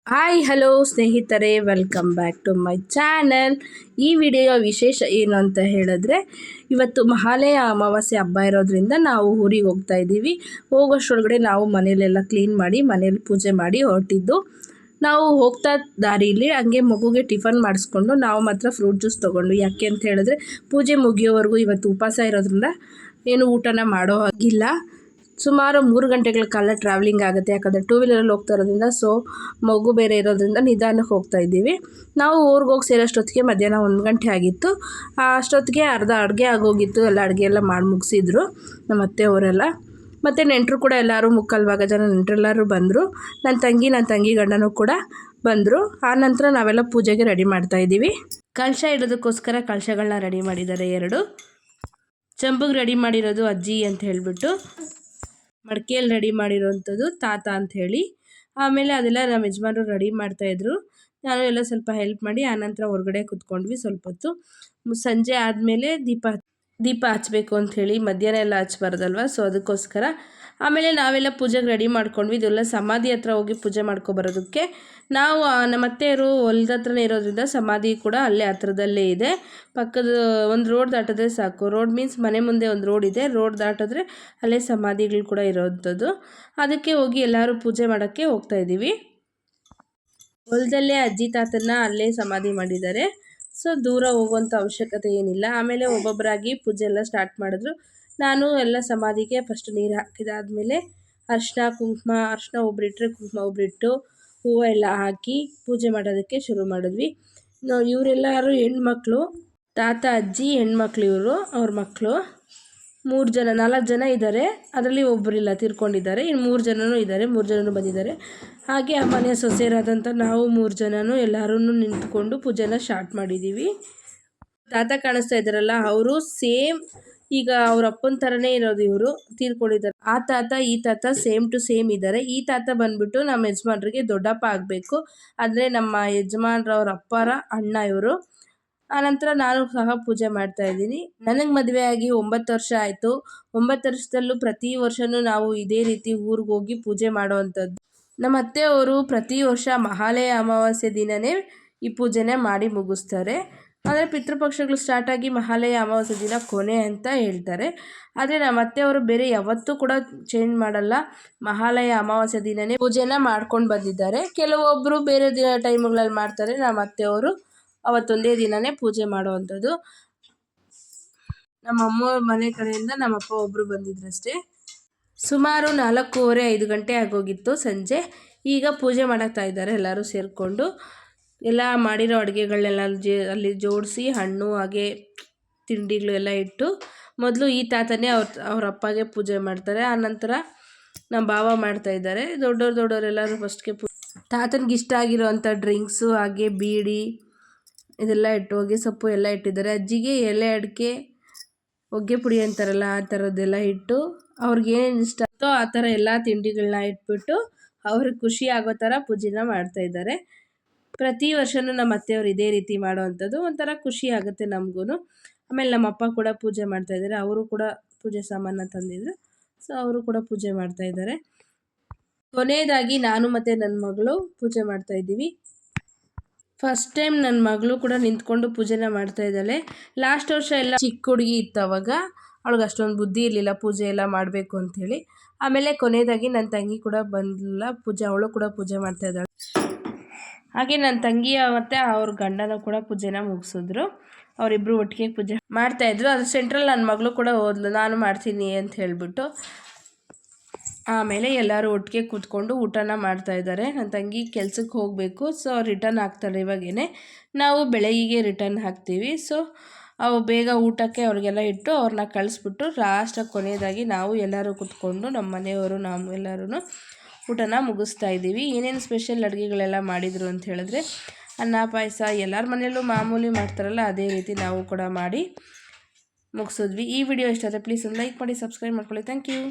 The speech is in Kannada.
ಹಾಯ್ ಹಲೋ ಸ್ನೇಹಿತರೆ, welcome back to my channel. ಈ ವಿಡಿಯೋ ವಿಶೇಷ ಏನು ಅಂತ ಹೇಳಿದ್ರೆ, ಇವತ್ತು ಮಹಾಲಯ ಅಮಾವಾಸ್ಯೆ ಹಬ್ಬ ಇರೋದ್ರಿಂದ ನಾವು ಊರಿಗೆ ಹೋಗ್ತಾ ಇದ್ದೀವಿ. ಹೋಗೋಷ್ಟರೊಳಗಡೆ ನಾವು ಮನೇಲೆಲ್ಲ ಕ್ಲೀನ್ ಮಾಡಿ ಮನೇಲಿ ಪೂಜೆ ಮಾಡಿ ಹೊರಟಿದ್ದು. ನಾವು ಹೋಗ್ತಾ ದಾರಿಯಲ್ಲಿ ಹಂಗೆ ಮಗುಗೆ ಟಿಫನ್ ಮಾಡಿಸ್ಕೊಂಡು ನಾವು ಮಾತ್ರ ಫ್ರೂಟ್ ಜ್ಯೂಸ್ ತೊಗೊಂಡು. ಯಾಕೆ ಅಂತ ಹೇಳಿದ್ರೆ ಪೂಜೆ ಮುಗಿಯೋವರೆಗೂ ಇವತ್ತು ಉಪವಾಸ ಇರೋದ್ರಿಂದ ಏನು ಊಟನ ಮಾಡೋ ಹಾಗಿಲ್ಲ. ಸುಮಾರು 3 ಗಂಟೆಗಳ ಕಾಲ ಟ್ರಾವೆಲಿಂಗ್ ಆಗುತ್ತೆ, ಯಾಕಂದರೆ ಟೂ ವೀಲರಲ್ಲಿ ಹೋಗ್ತಾ ಇರೋದ್ರಿಂದ. ಸೊ ಮಗು ಬೇರೆ ಇರೋದ್ರಿಂದ ನಿಧಾನಕ್ಕೆ ಹೋಗ್ತಾ ಇದ್ದೀವಿ. ನಾವು ಊರಿಗೆ ಹೋಗಿ ಸೇರೋಷ್ಟೊತ್ತಿಗೆ ಮಧ್ಯಾಹ್ನ 1 ಗಂಟೆ ಆಗಿತ್ತು. ಅಷ್ಟೊತ್ತಿಗೆ ಅರ್ಧ ಅಡುಗೆ ಆಗೋಗಿತ್ತು. ಎಲ್ಲ ಅಡುಗೆ ಎಲ್ಲ ಮಾಡಿ ಮುಗಿಸಿದ್ರು ನಮ್ಮ ಅತ್ತೆಯವರೆಲ್ಲ. ಮತ್ತು ನೆಂಟರು ಕೂಡ ಎಲ್ಲರೂ 3/4 ಭಾಗ ಜನ ನೆಂಟರೆಲ್ಲರೂ ಬಂದರು. ನನ್ನ ತಂಗಿ ಗಂಡನೂ ಕೂಡ ಬಂದರು. ಆನಂತರ ನಾವೆಲ್ಲ ಪೂಜೆಗೆ ರೆಡಿ ಮಾಡ್ತಾಯಿದ್ದೀವಿ. ಕಲಶ ಇಡೋದಕ್ಕೋಸ್ಕರ ಕಲಶಗಳನ್ನ ರೆಡಿ ಮಾಡಿದ್ದಾರೆ 2. ಚಂಬುಗೆ ರೆಡಿ ಮಾಡಿರೋದು ಅಜ್ಜಿ ಅಂತ ಹೇಳಿಬಿಟ್ಟು, ಮಡಿಕೆಯಲ್ಲಿ ರೆಡಿ ಮಾಡಿರೋವಂಥದ್ದು ತಾತ ಅಂಥೇಳಿ. ಆಮೇಲೆ ಅದೆಲ್ಲ ನಮ್ಮ ಯಜಮಾನರು ರೆಡಿ ಮಾಡ್ತಾಯಿದ್ರು. ನಾನು ಎಲ್ಲ ಸ್ವಲ್ಪ ಹೆಲ್ಪ್ ಮಾಡಿ ಆನಂತರ ಹೊರಗಡೆ ಕೂತ್ಕೊಂಡ್ವಿ ಸ್ವಲ್ಪ ಹೊತ್ತು. ಸಂಜೆ ಆದಮೇಲೆ ದೀಪ ಹಚ್ಚಬೇಕು ಅಂಥೇಳಿ, ಮಧ್ಯಾಹ್ನ ಎಲ್ಲ ಹಚ್ಬಾರ್ದಲ್ವ, ಸೊ ಅದಕ್ಕೋಸ್ಕರ. ಆಮೇಲೆ ನಾವೆಲ್ಲ ಪೂಜೆಗೆ ರೆಡಿ ಮಾಡ್ಕೊಂಡ್ವಿ. ಇದೆಲ್ಲ ಸಮಾಧಿ ಹತ್ರ ಹೋಗಿ ಪೂಜೆ ಮಾಡ್ಕೊಬರೋದಕ್ಕೆ. ನಾವು ನಮ್ಮ ಅತ್ತೆಯರು ಹೊಲದ ಹತ್ರನೇ ಇರೋದ್ರಿಂದ ಸಮಾಧಿ ಕೂಡ ಅಲ್ಲೇ ಹತ್ರದಲ್ಲೇ ಇದೆ. ಪಕ್ಕದ ಒಂದು ರೋಡ್ ದಾಟಿದ್ರೆ ಸಾಕು. ರೋಡ್ ಮೀನ್ಸ್ ಮನೆ ಮುಂದೆ ಒಂದು ರೋಡ್ ಇದೆ, ರೋಡ್ ದಾಟಿದ್ರೆ ಅಲ್ಲೇ ಸಮಾಧಿಗಳು ಕೂಡ ಇರೋವಂಥದ್ದು. ಅದಕ್ಕೆ ಹೋಗಿ ಎಲ್ಲರೂ ಪೂಜೆ ಮಾಡೋಕ್ಕೆ ಹೋಗ್ತಾಯಿದ್ದೀವಿ. ಹೊಲದಲ್ಲೇ ಅಜ್ಜಿ ತಾತನ್ನ ಅಲ್ಲೇ ಸಮಾಧಿ ಮಾಡಿದ್ದಾರೆ. ಸೊ ದೂರ ಹೋಗುವಂಥ ಅವಶ್ಯಕತೆ ಏನಿಲ್ಲ. ಆಮೇಲೆ ಒಬ್ಬೊಬ್ಬರಾಗಿ ಪೂಜೆ ಎಲ್ಲ ಸ್ಟಾರ್ಟ್ ಮಾಡಿದ್ರು. ನಾನು ಎಲ್ಲ ಸಮಾಧಿಗೆ ಫಸ್ಟ್ ನೀರು ಹಾಕಿದಾದಮೇಲೆ ಅರಿಶಿನ ಒಬ್ಬರಿಟ್ಟರೆ ಕುಂಕುಮ ಒಬ್ಬರಿಟ್ಟು ಹೂವು ಎಲ್ಲ ಹಾಕಿ ಪೂಜೆ ಮಾಡೋದಕ್ಕೆ ಶುರು ಮಾಡಿದ್ವಿ. ಇವರೆಲ್ಲರೂ ಹೆಣ್ಮಕ್ಳು, ತಾತ ಅಜ್ಜಿ ಹೆಣ್ಮಕ್ಳು, ಇವರು ಅವ್ರ ಮಕ್ಕಳು 4 ಜನ ಇದ್ದಾರೆ. ಅದರಲ್ಲಿ ಒಬ್ಬರಿಲ್ಲ, ತೀರ್ಕೊಂಡಿದ್ದಾರೆ. ಇನ್ನು 3 ಜನನೂ ಇದ್ದಾರೆ, 3 ಜನನೂ ಬಂದಿದ್ದಾರೆ. ಹಾಗೆ ಆ ಮನೆಯ ಸೊಸೆಯರಾದಂಥ ನಾವು 3 ಜನನೂ ಎಲ್ಲರೂ ನಿಂತ್ಕೊಂಡು ಪೂಜೆನ ಸ್ಟಾರ್ಟ್ ಮಾಡಿದ್ದೀವಿ. ತಾತ ಕಾಣಿಸ್ತಾ ಇದ್ದಾರಲ್ಲ, ಅವರು ಸೇಮ್ ಈಗ ಅವ್ರ ಅಪ್ಪನ ಥರನೇ ಇರೋದು. ಇವರು ತೀರ್ಕೊಂಡಿದ್ದಾರೆ. ಆ ತಾತ ಈ ತಾತ ಸೇಮ್ ಟು ಸೇಮ್ ಇದ್ದಾರೆ. ಈ ತಾತ ಬಂದ್ಬಿಟ್ಟು ನಮ್ಮ ಯಜಮಾನ್ರಿಗೆ ದೊಡ್ಡಪ್ಪ ಆಗಬೇಕು, ಅಂದರೆ ನಮ್ಮ ಯಜಮಾನ್ರವ್ರ ಅಪ್ಪರ ಅಣ್ಣ ಇವರು. ಆನಂತರ ನಾನು ಸಹ ಪೂಜೆ ಮಾಡ್ತಾ ಇದ್ದೀನಿ. ನನಗೆ ಮದುವೆ ಆಗಿ 9 ವರ್ಷ ಆಯಿತು. 9 ವರ್ಷದಲ್ಲೂ ಪ್ರತಿ ವರ್ಷವೂ ನಾವು ಇದೇ ರೀತಿ ಊರಿಗೆ ಹೋಗಿ ಪೂಜೆ ಮಾಡೋವಂಥದ್ದು. ನಮ್ಮ ಅತ್ತೆಯವರು ಪ್ರತಿ ವರ್ಷ ಮಹಾಲಯ ಅಮಾವಾಸ್ಯೆ ದಿನವೇ ಈ ಪೂಜೆನೇ ಮಾಡಿ ಮುಗಿಸ್ತಾರೆ. ಆದರೆ ಪಿತೃಪಕ್ಷಗಳು ಸ್ಟಾರ್ಟಾಗಿ ಮಹಾಲಯ ಅಮಾವಾಸ್ಯೆ ದಿನ ಕೊನೆ ಅಂತ ಹೇಳ್ತಾರೆ. ಆದರೆ ನಮ್ಮ ಅತ್ತೆಯವರು ಬೇರೆ ಯಾವತ್ತೂ ಕೂಡ ಚೇಂಜ್ ಮಾಡಲ್ಲ, ಮಹಾಲಯ ಅಮಾವಾಸ್ಯೆ ದಿನವೇ ಪೂಜೆನ ಮಾಡ್ಕೊಂಡು ಬಂದಿದ್ದಾರೆ. ಕೆಲವೊಬ್ಬರು ಬೇರೆ ಟೈಮ್ಗಳಲ್ಲಿ ಮಾಡ್ತಾರೆ. ನಮ್ಮ ಅತ್ತೆಯವರು ಅವತ್ತೊಂದೇ ದಿನವೇ ಪೂಜೆ ಮಾಡೋವಂಥದ್ದು. ನಮ್ಮ ಅಮ್ಮ ಮನೆ ಕಡೆಯಿಂದ ನಮ್ಮಪ್ಪ ಒಬ್ಬರು ಬಂದಿದ್ರಷ್ಟೇ. ಸುಮಾರು 4:30-5 ಗಂಟೆ ಆಗೋಗಿತ್ತು ಸಂಜೆ. ಈಗ ಪೂಜೆ ಮಾಡ್ತಾ ಇದ್ದಾರೆ ಎಲ್ಲರೂ ಸೇರಿಕೊಂಡು. ಎಲ್ಲ ಮಾಡಿರೋ ಅಡುಗೆಗಳನ್ನೆಲ್ಲ ಅಲ್ಲಿ ಜೋಡಿಸಿ ಹಣ್ಣು ಹಾಗೆ ತಿಂಡಿಗಳು ಎಲ್ಲ ಇಟ್ಟು, ಮೊದಲು ಈ ತಾತನೇ ಅವ್ರ ಅಪ್ಪಗೆ ಪೂಜೆ ಮಾಡ್ತಾರೆ. ಆನಂತರ ನಮ್ಮ ಭಾವ ಮಾಡ್ತಾಯಿದ್ದಾರೆ. ದೊಡ್ಡವರೆಲ್ಲರೂ ಫಸ್ಟ್ಗೆ ತಾತನಿಗೆ ಇಷ್ಟ ಆಗಿರೋವಂಥ ಡ್ರಿಂಕ್ಸು ಹಾಗೆ ಬೀಡಿ ಇದೆಲ್ಲ ಇಟ್ಟು, ಹೊಗೆ ಸೊಪ್ಪು ಎಲ್ಲ ಇಟ್ಟಿದ್ದಾರೆ. ಅಜ್ಜಿಗೆ ಎಲೆ ಅಡಿಕೆ ಹೊಗೆ ಪುಡಿ ಅಂತಾರಲ್ಲ, ಆ ಥರದ್ದೆಲ್ಲ ಇಟ್ಟು ಅವ್ರಿಗೇನೇನು ಇಷ್ಟ ಆಗುತ್ತೋ ಆ ಥರ ಎಲ್ಲ ತಿಂಡಿಗಳನ್ನ ಇಟ್ಬಿಟ್ಟು ಅವ್ರಿಗೆ ಖುಷಿ ಆಗೋ ಥರ ಪೂಜೆನ ಮಾಡ್ತಾಯಿದ್ದಾರೆ. ಪ್ರತಿ ವರ್ಷವೂ ನಮ್ಮ ಅತ್ತೆಯವರು ಇದೇ ರೀತಿ ಮಾಡೋವಂಥದ್ದು. ಒಂಥರ ಖುಷಿ ಆಗುತ್ತೆ ನಮಗೂ. ಆಮೇಲೆ ನಮ್ಮ ಅಪ್ಪ ಕೂಡ ಪೂಜೆ ಮಾಡ್ತಾಯಿದ್ದಾರೆ. ಅವರು ಕೂಡ ಪೂಜೆ ಸಾಮಾನು ತಂದಿದ್ರು. ಸೊ ಅವರು ಕೂಡ ಪೂಜೆ ಮಾಡ್ತಾಯಿದ್ದಾರೆ. ಕೊನೆಯದಾಗಿ ನಾನು ಮತ್ತು ನನ್ನ ಮಗಳು ಪೂಜೆ ಮಾಡ್ತಾಯಿದ್ದೀವಿ. ಫಸ್ಟ್ ಟೈಮ್ ನನ್ನ ಮಗಳು ಕೂಡ ನಿಂತ್ಕೊಂಡು ಪೂಜೆನ ಮಾಡ್ತಾಯಿದ್ದಾಳೆ. ಲಾಸ್ಟ್ ವರ್ಷ ಎಲ್ಲ ಚಿಕ್ಕ ಹುಡುಗಿ ಇತ್ತು, ಅವಾಗ ಅವಳಿಗೆ ಅಷ್ಟೊಂದು ಬುದ್ಧಿ ಇರಲಿಲ್ಲ ಪೂಜೆ ಎಲ್ಲ ಮಾಡಬೇಕು ಅಂಥೇಳಿ. ಆಮೇಲೆ ಕೊನೆಯದಾಗಿ ನನ್ನ ತಂಗಿ ಕೂಡ ಬಂದಿಲ್ಲ ಪೂಜೆ, ಅವಳು ಕೂಡ ಪೂಜೆ ಮಾಡ್ತಾಯಿದ್ದಾಳೆ. ಹಾಗೆ ನನ್ನ ತಂಗಿಯ ಮತ್ತು ಅವ್ರ ಗಂಡನೂ ಕೂಡ ಪೂಜೆನ ಮುಗಿಸಿದ್ರು. ಅವರಿಬ್ಬರು ಒಟ್ಟಿಗೆ ಪೂಜೆ ಮಾಡ್ತಾಯಿದ್ರು. ಅದು ಸೆಂಟ್ರಲ್ಲಿ ನನ್ನ ಮಗಳು ಕೂಡ ಹೋದ್ಲು, ನಾನು ಮಾಡ್ತೀನಿ ಅಂತ ಹೇಳಿಬಿಟ್ಟು. ಆಮೇಲೆ ಎಲ್ಲರೂ ಒಟ್ಟಿಗೆ ಕೂತ್ಕೊಂಡು ಊಟನ ಮಾಡ್ತಾಯಿದ್ದಾರೆ. ನನ್ನ ತಂಗಿ ಕೆಲಸಕ್ಕೆ ಹೋಗಬೇಕು, ಸೊ ರಿಟರ್ನ್ ಆಗ್ತಾಳೆ ಇವಾಗೇನೆ. ನಾವು ಬೆಳಗಿಗೆ ರಿಟರ್ನ್ ಹಾಕ್ತೀವಿ. ಸೊ ಅವು ಬೇಗ ಊಟಕ್ಕೆ ಅವ್ರಿಗೆಲ್ಲ ಇಟ್ಟು ಅವ್ರನ್ನ ಕಳಿಸ್ಬಿಟ್ಟು ಲಾಸ್ಟಾಗಿ ಕೊನೆಯದಾಗಿ ನಾವು ಎಲ್ಲರೂ ಕೂತ್ಕೊಂಡು ನಮ್ಮ ಮನೆಯವರು ನಾವು ಎಲ್ಲರೂ ಊಟನ ಮುಗಿಸ್ತಾ ಇದ್ದೀವಿ. ಏನೇನು ಸ್ಪೆಷಲ್ ಅಡುಗೆಗಳೆಲ್ಲ ಮಾಡಿದರು ಅಂತ ಹೇಳಿದ್ರೆ, ಅನ್ನ ಪಾಯಸ ಎಲ್ಲರ ಮನೆಯಲ್ಲೂ ಮಾಮೂಲಿ ಮಾಡ್ತಾರಲ್ಲ, ಅದೇ ರೀತಿ ನಾವು ಕೂಡ ಮಾಡಿ ಮುಗಿಸಿದ್ವಿ. ಈ ವಿಡಿಯೋ ಇಷ್ಟ ಆದರೆ ಪ್ಲೀಸ್ ಒಂದು ಲೈಕ್ ಮಾಡಿ, ಸಬ್ಸ್ಕ್ರೈಬ್ ಮಾಡ್ಕೊಳ್ಳಿ. Thank you.